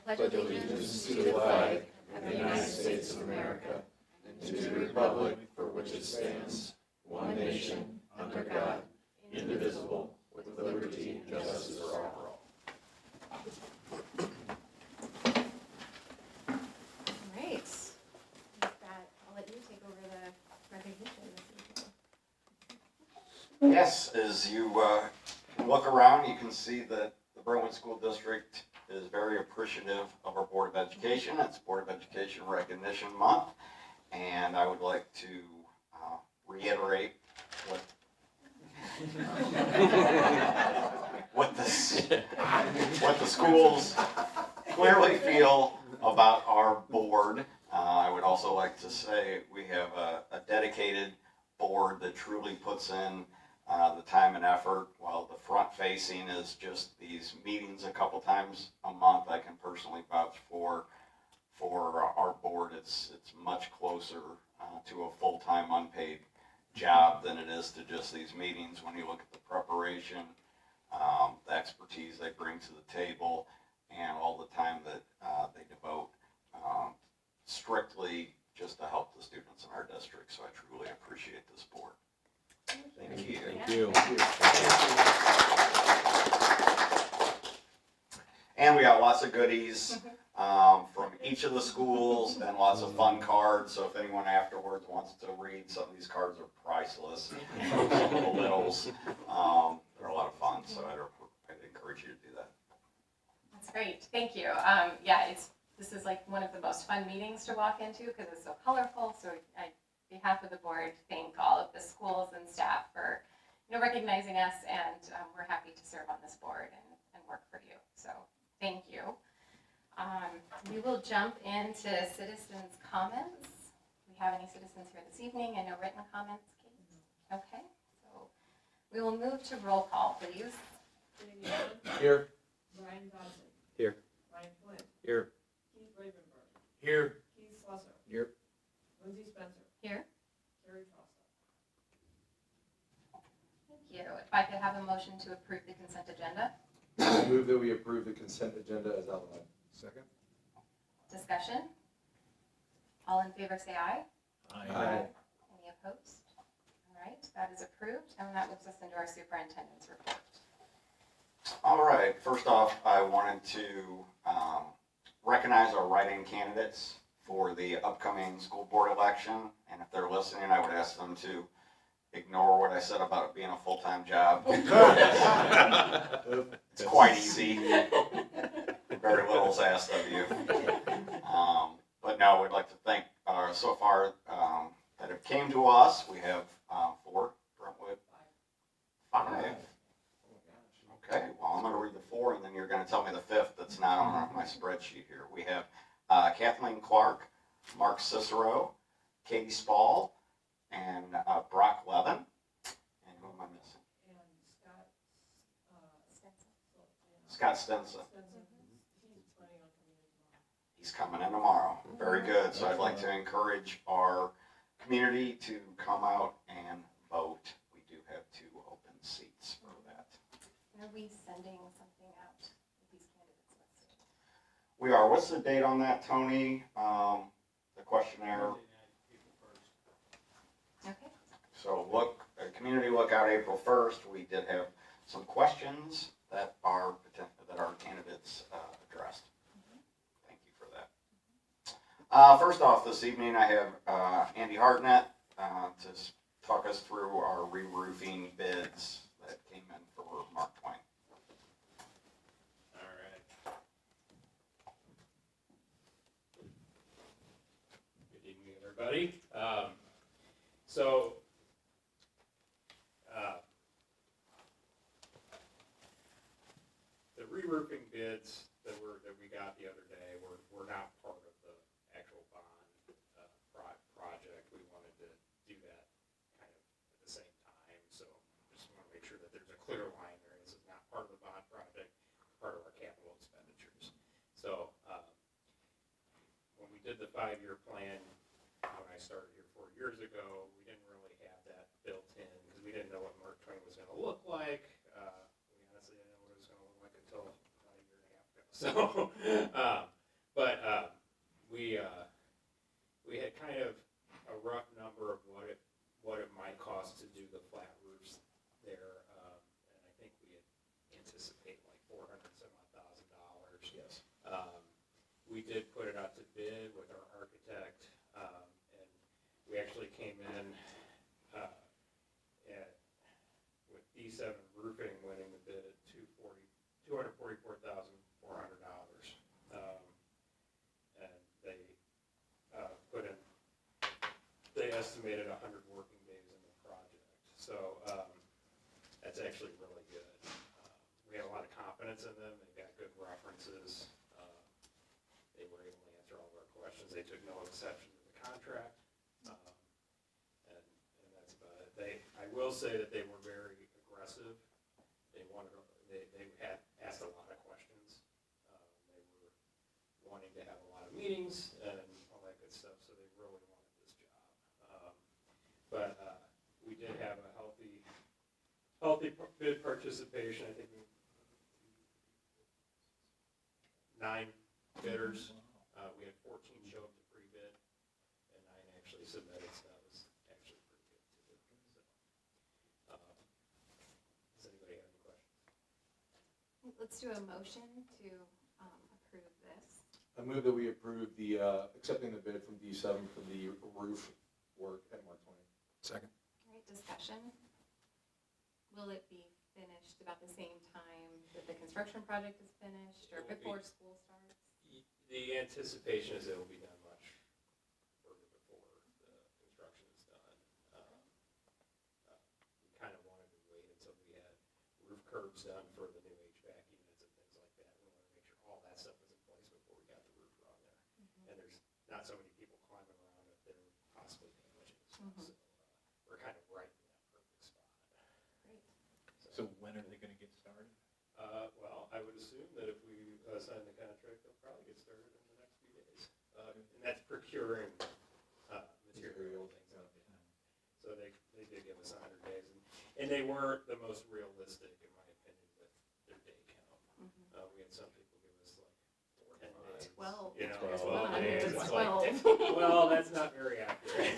pledge allegiance to the flag of the United States of America and to the republic for which it stands, one nation, under God, indivisible, with liberty and justice for all. All right. With that, I'll let you take over the recognition this evening. Yes, as you look around, you can see that the Brentwood School District is very appreciative of our Board of Education. It's Board of Education Recognition Month, and I would like to reiterate what the schools clearly feel about our board. I would also like to say we have a dedicated board that truly puts in the time and effort, while the front facing is just these meetings a couple times a month. I can personally vouch for our board. It's much closer to a full-time unpaid job than it is to just these meetings. When you look at the preparation, the expertise they bring to the table, and all the time that they devote strictly just to help the students in our district. So I truly appreciate this board. Thank you. Thank you. And we got lots of goodies from each of the schools and lots of fun cards. So if anyone afterwards wants to read, some of these cards are priceless. Some of the littles, they're a lot of fun. So I'd encourage you to do that. That's great. Thank you. This is like one of the most fun meetings to walk into because it's so colorful. So on behalf of the board, thank all of the schools and staff for recognizing us, and we're happy to serve on this board and work for you. So thank you. We will jump into citizens' comments. Do we have any citizens here this evening? And no written comments, Kate? Okay. So we will move to roll call, please. Here. Brian Dodson. Here. Ryan Flynn. Here. Keith Ravenberg. Here. Keith Slusser. Here. Lindsay Spencer. Here. Carrie Frosta. Thank you. If I could have a motion to approve the consent agenda. I move that we approve the consent agenda as outlined. Second. Discussion. All in favor say aye. Aye. Any opposed? All right, that is approved, and that moves us into our superintendent's report. All right, first off, I wanted to recognize our write-in candidates for the upcoming school board election. And if they're listening, I would ask them to ignore what I said about it being a full-time job. It's quite easy. Very little is asked of you. But no, we'd like to thank so far that have came to us. We have 4, Brentwood, 5. Okay, well, I'm going to read the 4, and then you're going to tell me the 5th that's not on my spreadsheet here. We have Kathleen Clark, Mark Cicero, Katie Spall, and Brock Levin. And who am I missing? And Scott Stenson. He's planning on coming in tomorrow. He's coming in tomorrow. Very good. So I'd like to encourage our community to come out and vote. We do have 2 open seats for that. Are we sending something out with these candidates listed? We are. What's the date on that, Tony? The questionnaire. Okay. So community lookout April 1st. We did have some questions that our candidates addressed. Thank you for that. First off, this evening I have Andy Hartnett to talk us through our re-roofing bids that came in for Mark Twain. All right. Good evening, everybody. The re-roofing bids that we got the other day were not part of the actual bond project. We wanted to do that kind of at the same time, so just want to make sure that there's a clear line there. This is not part of the bond project, part of our capital expenditures. So when we did the 5-year plan, when I started here 4 years ago, we didn't really have that built in because we didn't know what Mark Twain was going to look like. We honestly didn't know what it was going to look like until about a year and a half ago. So But we had kind of a rough number of what it might cost to do the flat roofs there, and I think we had anticipated like $400,000. Yes. We did put it out to bid with our architect, and we actually came in with D7 Roofing winning the bid at $244,400. And they estimated 100 working days in the project. So that's actually really good. We had a lot of confidence in them. They got good references. They were able to answer all of our questions. They took no exception to the contract. And that's about it. I will say that they were very aggressive. They had asked a lot of questions. They were wanting to have a lot of meetings and all that good stuff, so they really wanted this job. But we did have a healthy bid participation. I think 9 bidders. We had 14 show up to pre-bid, and 9 actually submitted, so that was actually pretty good too. So, does anybody have any questions? Let's do a motion to approve this. I move that we approve the, accepting the bid from D7 for the roof work at Mark Twain. Second. All right, discussion. Will it be finished about the same time that the construction project is finished, or It will be. before school starts? The anticipation is it will be done much further before the construction is done. We kind of wanted to wait until we had roof curbs done for the new HVAC units and things like that. We wanted to make sure all that stuff was in place before we got the roof on there. And there's not so many people climbing around if they're possibly damaging stuff. So we're kind of right in that perfect spot. Great. So when are they gonna get started? Well, I would assume that if we sign the contract, they'll probably get started in the next few days. And that's procuring material and things like that. So they did give us 100 days. And they weren't the most realistic, in my opinion, with their day count. We had some people give us like 10 days. 12. You know, 12 days. It's It's like, 12. well, that's not very accurate.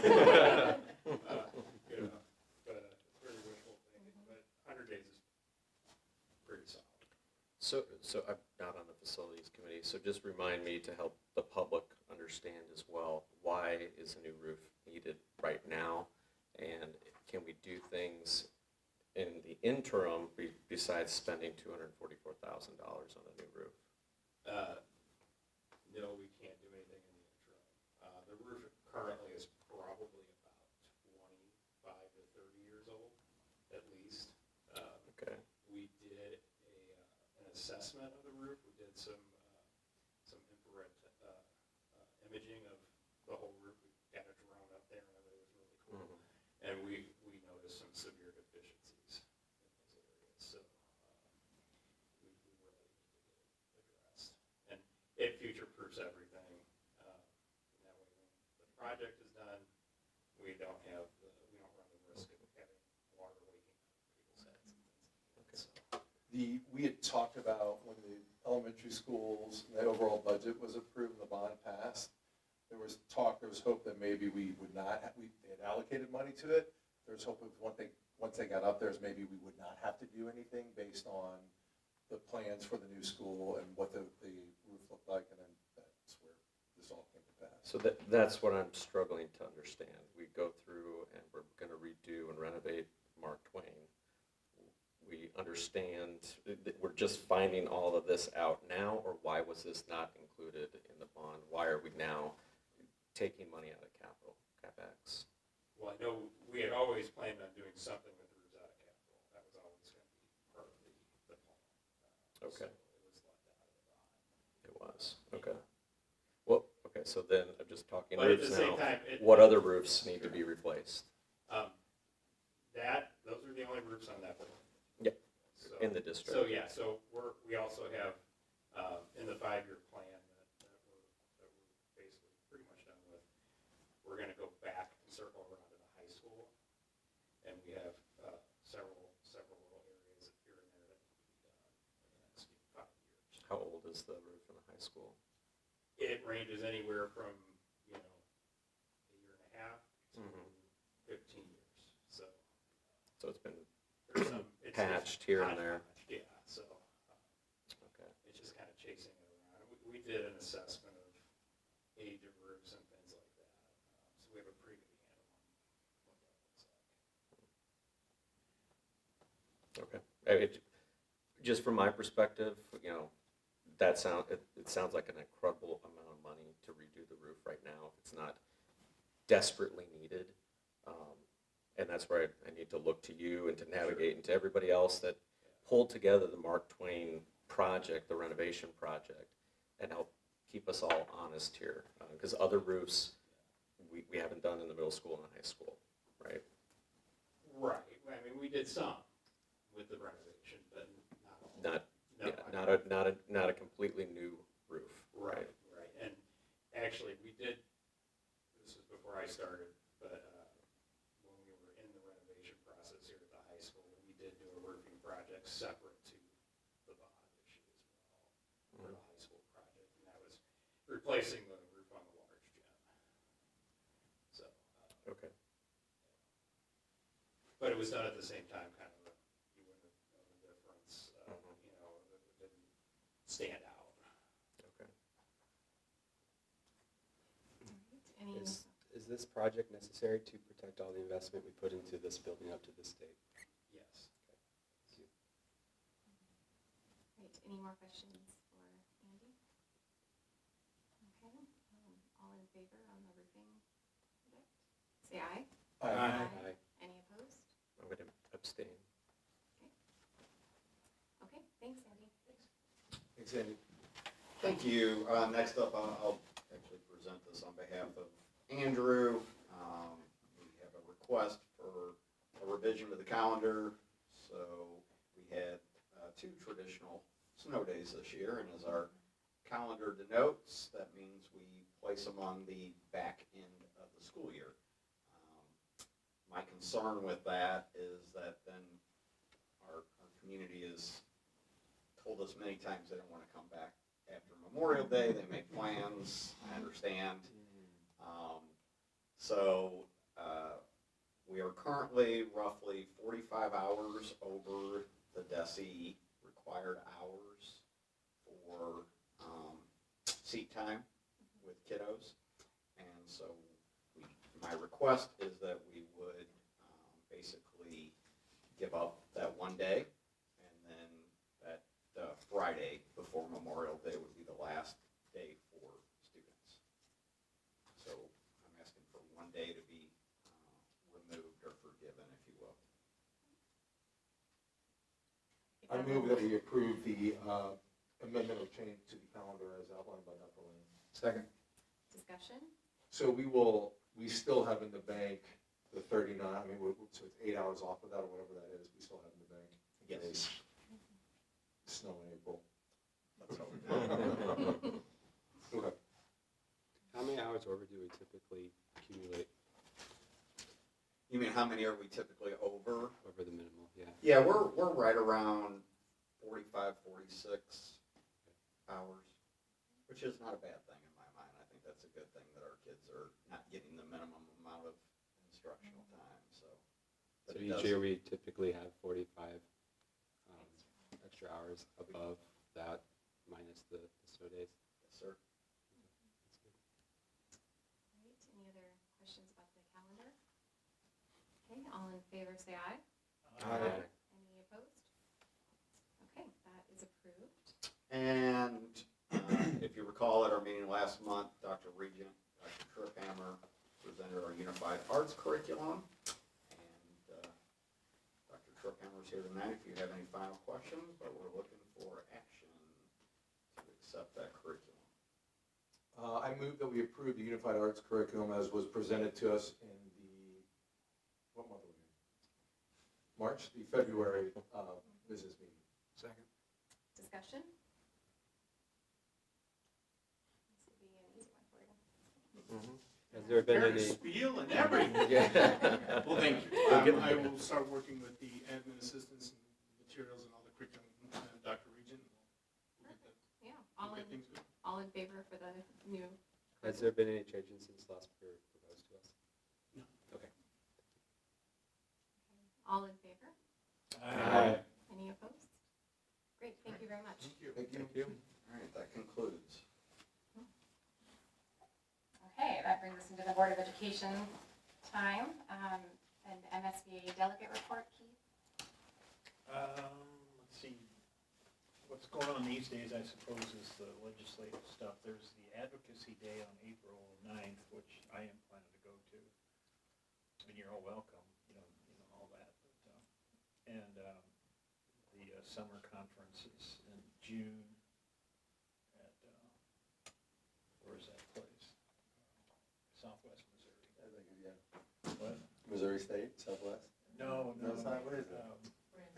You know, but it's very wishful thinking. But 100 days is pretty solid. So I'm not on the facilities committee, so just remind me to help the public understand as well, why is a new roof needed right now? And can we do things in the interim besides spending $244,000 on a new roof? No, we can't do anything in the interim. The roof currently is probably about 25 to 30 years old, at least. Okay. We did an assessment of the roof. We did some infrared imaging of the whole roof. We got a drone up there, and it was really cool. And we noticed some severe deficiencies in those areas. So we really need to get it addressed. And it future-proofs everything. And that way, when the project is done, we don't run the risk of having water leaking out of people's heads and things like that. So, We had talked about when the elementary schools, the overall budget was approved and the bond passed, there was hope that maybe we would not, they had allocated money to it. There was hope of once they got up there, is maybe we would not have to do anything based on the plans for the new school and what the roof looked like, and then that's where this all came to pass. So that's what I'm struggling to understand. We go through and we're going to redo and renovate Mark Twain. We understand that we're just finding all of this out now, or why was this not included in the bond? Why are we now taking money out of CapEx? well, I know we had always planned on doing something with the roofs out of capital. That was always going to be part of the plan. Okay. So it was left out of the bond. It was, okay. Well, okay, so then I'm just talking But at roofs the same now. time, What other roofs need to be replaced those are the only roofs on that building. Yep, So, in the district? So yeah, so we also have in the 5-year plan that we're basically pretty much done with. We're going to go back and circle around to the high school, and we have several little areas here and there that need to be done in the next 5 years. How old is the roof in the high school? it ranges anywhere from, a year and a half to Mhm. 15 years. So So it's been there's some it's patched here and there. hodgepodge, yeah. So Okay. it's just kind of chasing it around. We did an assessment of age of roofs and things like that, so we have a pretty good handle on what that looks like. Okay. Just from my perspective, it sounds like an incredible amount of money to redo the roof right now. If it's not desperately needed. And that's where I need to look to you and to navigate and to everybody else that pulled together the Mark Twain project, the renovation project, and help keep us all honest here. Because other roofs we haven't done in the middle school and the high school, right? Right. I mean, we did some with the renovation, but not all. Not a completely new roof. Right. And actually, we did, this was before I started, but when we were in the renovation process here at the high school, we did do a roofing project separate to the bond issue as well, for the high school project, and that was replacing the roof on the large gym. So, Okay. but it was done at the same time, kind of, you wouldn't have known the difference, it didn't stand out. Okay. Any, Is this project necessary to protect all the investment we put into this building up to this date? Yes. right, any more questions for Andy? Okay, all in favor on the roofing project? Say aye. Aye. Any opposed? I'm going to abstain. Okay, thanks, Andy. Thanks, Andy. Thank you. Next up, I'll actually present this on behalf of Andrew. We have a request for a revision to the calendar. So we had 2 traditional snow days this year, and as our calendar denotes, that means we place them on the back end of the school year. My concern with that is that then our community has told us many times they don't want to come back after Memorial Day. They make plans, I understand. So we are currently roughly 45 hours over the DESE required hours for seat time with kiddos. And so my request is that we would basically give up that one day, and then that Friday before Memorial Day would be the last day for students. So I'm asking for one day to be removed or forgiven, if you will. I move that we approve the amendment or change to the calendar as outlined by Dr. Lane. Second. Discussion? So we still have in the bank the 39, so it's 8 hours off of that or whatever that is, we still have in the bank. in Yes. case Snow in April. Let's hope. Okay. How many hours over do we typically accumulate You mean how many are we typically over? over the minimal? Yeah. Yeah, we're right around 45, 46 hours, which is not a bad thing in my mind. I think that's a good thing that our kids are not getting the minimum amount of instructional time, so. So but it each does- year we typically have 45 extra hours above that minus the snow days. Yes, sir. That's good. All right, any other questions about the calendar? Okay, all in favor say aye. Aye. Any opposed? Okay, that is approved. And if you recall at our meeting last month, Dr. Regent, Dr. Tripphammer presented our unified arts curriculum. And Dr. Tripphammer's here tonight if you have any final questions, but we're looking for action to accept that curriculum. I move that we approve the Unified Arts Curriculum as was presented to us in what month are we in? March, the February business meeting. Second. Discussion? This will be an easy one for you. Has there been Very any? spiel and everything. Yeah. Well, thank you. We'll get- I will start working with the admin assistants and materials and all the curriculum, Dr. Regent. We'll get Yeah, things going. all all in favor for the new? Has there been any changes since last proposed to us? Okay. All in favor? Aye. Any opposed? Great, thank you very much. Thank you. Thank you. All right, that concludes. Okay, that brings us into the Board of Education time. An MSBA delegate report, Keith. Let's see, what's going on these days, I suppose, is the legislative stuff. There's the Advocacy Day on April 9th, which I am planning to go to. And you're all welcome, all that. But, and the summer conferences in June at, where is that place? Southwest Missouri. I think, yeah. What? Missouri State, Southwest? No. No, it's not. What is it?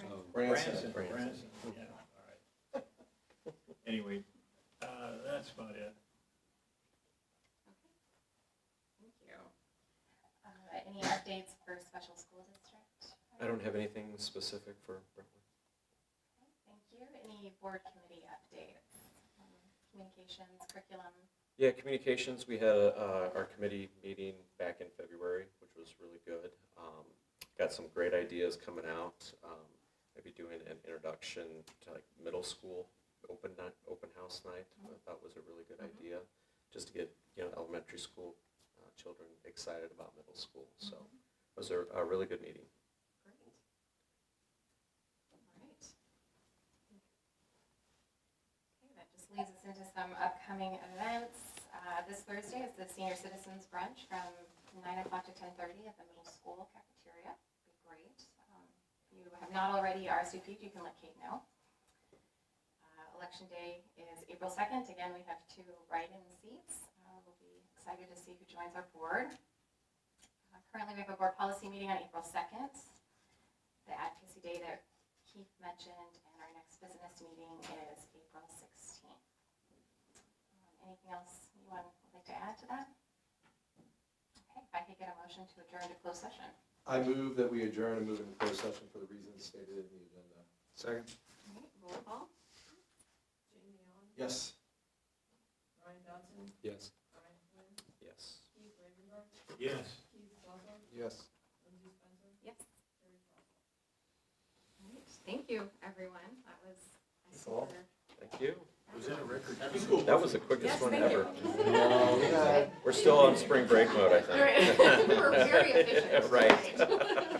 Oh, Branson, Branson. yeah, all right. Anyway, that's about it. Thank you. Any updates for special school district? I don't have anything specific for Brentwood. Thank you. Any board committee updates? Communications, curriculum? Yeah, communications, we had our committee meeting back in February, which was really good. Got some great ideas coming out. Maybe doing an introduction to like middle school open house night. I thought was a really good idea, just to get elementary school children excited about middle school. So it was a really good meeting. Great. All right. Okay, that just leads us into some upcoming events. This Thursday is the Senior Citizens Brunch from 9 o'clock to 10:30 at the middle school cafeteria. Be great. If you have not already RSVP'd, you can let Kate know. Election Day is April 2nd. Again, we have 2 write-in seats. We'll be excited to see who joins our board. Currently, we have a board policy meeting on April 2nd. The Advocacy Day that Keith mentioned, and our next business meeting is April 16th. Anything else anyone would like to add to that? Okay, if I could get a motion to adjourn to closed session. I move that we adjourn and move into closed session for the reasons stated in the agenda. Second. All right, roll call. Jamie Allen, Yes. Ryan Dodson, yes. Ryan Flynn, Yes. Keith Ravenberg, Yes. Keith Boswell, Yes. Lindsey Spencer, Yes. Terry Foster. All right, thank you, everyone. That was That's all. super. Thank you. Was that a record? Happy school. That was the quickest Yes, one thank you. ever. We're still on spring break mode, I think. We're very efficient. Right. tonight.